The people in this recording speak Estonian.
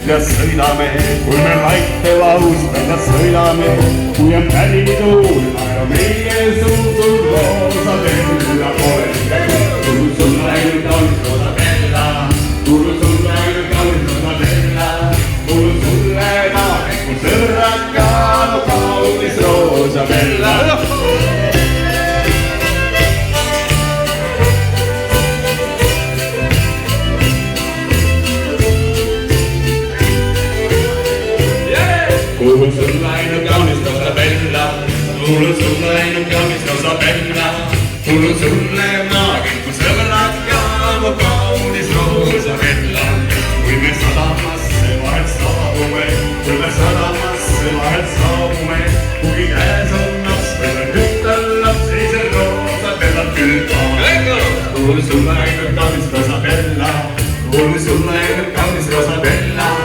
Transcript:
ja sõidame, kui me laite laustame, sõidame, kui on pärituul, naera meie suutud roosabella pole midagi. Kuulun sulle ainult kaunis roosabella, kuulun sulle ainult kaunis roosabella, kuulun sulle naabri, mu sõbraka, mu kaunis roosabella. Kuulun sulle ainult kaunis roosabella, kuulun sulle ainult kaunis roosabella, kuulun sulle naagid, mu sõbraka, mu kaunis roosabella. Kui me sadamasse vahel saabume, kui me sadamasse vahel saabume, kui käes on laps, meil on tütar laps, siis on roosabellad küll taha. Kuulun sulle ainult kaunis roosabella, kuulun sulle ainult kaunis roosabella.